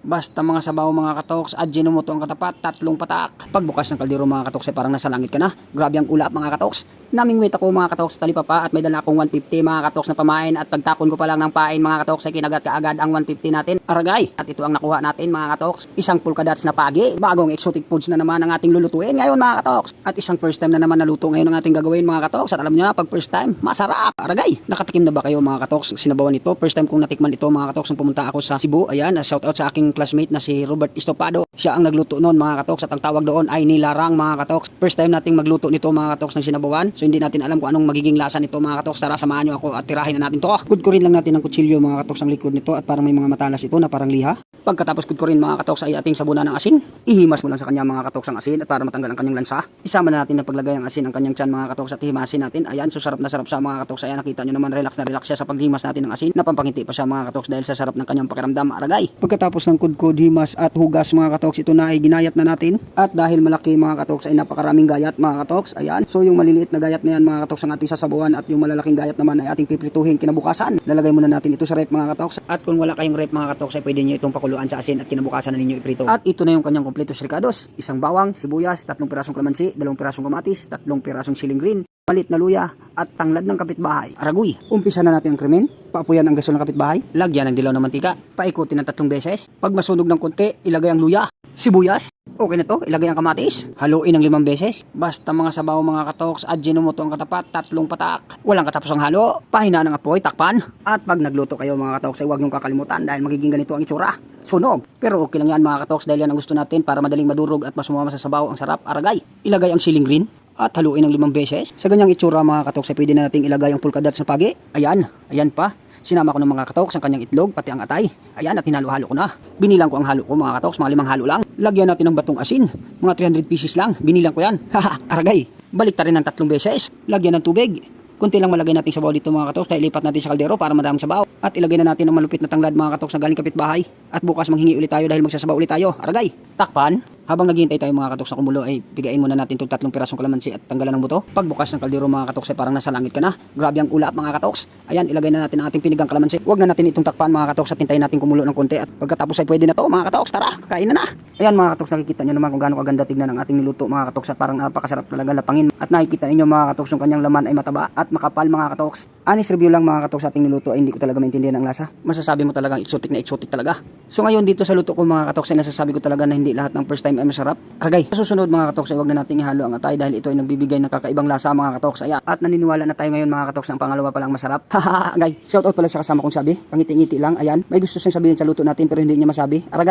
Basta mga sabaw mga katoks, at Ajinomoto ang katapat, 3 patak. Pagbukas ng kaldero mga katoks ay parang nasa langit ka na. Grabe ang ulap mga katoks. Naming wait ako mga katoks, talipapa at may dala akong 150 mga katoks na pamain at pagtapon ko pa lang ng pain mga katoks ay kinagat kaagad ang 150 natin. Aragay! At ito ang nakuha natin mga katoks. Isang pulkadats na pagi, bagong exotic foods na naman ang ating lulutuin ngayon mga katoks. At isang first time na naman naluto ngayon ang ating gagawin mga katoks. At alam nyo na, pag first time, masarap! Aragay! Nakatikim na ba kayo mga katoks? Sinabawan ito. First time kong natikman ito mga katoks nung pumunta ako sa Cebu. Ayan, shout out sa aking classmate na si Robert Estopado. Siya ang nagluto noon mga katoks at ang tawag doon ay nilarang mga katoks. First time nating magluto nito mga katoks ng sinabawan. So hindi natin alam kung anong magiging lasa nito mga katoks. Tara samahan nyo ako at tirahin na natin to. Kudkurin lang natin ng kutsilyo mga katoks ang likod nito at parang may mga matalas ito na parang liha. Pagkatapos kudkurin mga katoks ay ating sabunan ng asin. Ihimas mo lang sa kanya mga katoks ang asin at para matanggal ang kanyang lansa. Isama na natin na paglagay ng asin ang kanyang tiyan mga katoks at himasin natin. Ayan, so sarap na sarap sa mga katoks. Ayan, nakita nyo naman relax na relax siya sa paghimas natin ng asin. Napampangiti pa siya mga katoks dahil sa sarap ng kanyang pakiramdam. Aragay! Pagkatapos ng kudkud, himas at hugas mga katoks, ito na ay ginayat na natin. At dahil malaki mga katoks ay napakaraming gayat mga katoks. Ayan, so yung maliliit na gayat na yan mga katoks ang ating sasabuhan at yung malalaking gayat naman ay ating piprituhin kinabukasan. Lalagay muna natin ito sa rep mga katoks. At kung wala kayong rep mga katoks ay pwede nyo itong pakuluan sa asin at kinabukasan na ninyo iprito. At ito na yung kanyang kompletos ricados. Isang bawang, sibuyas, 3 pirasong kalamansi, 2 pirasong kamatis, 3 pirasong siling green, malit na luya at tanglad ng kapitbahay. Aragoy, umpisa na natin ang krimen. Paapuyan ang gasol ng kapitbahay. Lagyan ng dilaw na mantika. Paikutin ng 3 beses. Pag masunog ng konti, ilagay ang luya, sibuyas. Okay na to, ilagay ang kamatis. Haluin ng 5 beses. Basta mga sabaw mga katoks, Ajinomoto ang katapat, 3 patak. Walang katapos ang halo. Pahina ng apoy, takpan. At pag nagluto kayo mga katoks ay huwag niyong kakalimutan dahil magiging ganito ang itsura. Sunog. Pero okay lang yan mga katoks dahil yan ang gusto natin para madaling madurog at mas sumama sa sabaw ang sarap. Aragay. Ilagay ang siling green at haluin ng 5 beses. Sa ganyang itsura mga katoks ay pwede na nating ilagay ang pulkadats na pagi. Ayan, ayan pa. Sinama ko ng mga katoks ang kanyang itlog, pati ang atay. Ayan, at hinalo-halo ko na. Binilang ko ang halo ko mga katoks, mga 5 halo lang. Lagyan natin ng batong asin, mga 300 pieces lang. Binilang ko yan. Haha, aragay. Balik ta rin ng 3 beses. Lagyan ng tubig. Kunti lang malagay natin sabaw dito mga katoks, kaya ilipat natin sa kaldero para madaming sabaw. At ilagay na natin ang malupit na tanglad mga katoks na galing kapitbahay. At bukas manghingi ulit tayo dahil magsasabaw ulit tayo. Aragay. Takpan. Habang naghihintay tayo mga katoks na kumulo ay bigayin muna natin itong 3 pirasong kalamansi at tanggalan ng buto. Pagbukas ng kaldero mga katoks ay parang nasa langit ka na. Grabe ang ulap mga katoks. Ayan, ilagay na natin ang ating pinigang kalamansi. Huwag na natin itong takpan mga katoks at hintayin natin kumulo ng konti. At pagkatapos ay pwede na to mga katoks. Tara, kain na na. Ayan mga katoks, nakikita nyo naman kung gaano kaganda tignan ang ating niluto mga katoks at parang napakasarap talaga lapangin. At nakikita ninyo mga katoks yung kanyang laman ay mataba at makapal mga katoks. Honest review lang mga katoks sa ating niluto ay hindi ko talaga maintindihan ang lasa. Masasabi mo talagang exotic na exotic talaga. So ngayon dito sa luto ko mga katoks ay nasasabi ko talaga na hindi lahat ng first time ay masarap. Aragay. Sa susunod mga katoks ay huwag na nating ihalo ang atay dahil ito ay nagbibigay ng kakaibang lasa mga katoks. Ayan. At naniniwala na tayo ngayon mga katoks na ang pangalawa palang masarap. Haha, agay. Shout out pala sa kasama kong sabi. Pangiti-ngiti lang. Ayan. May gusto siyang sabihin sa luto natin pero hindi niya masabi. Aragay.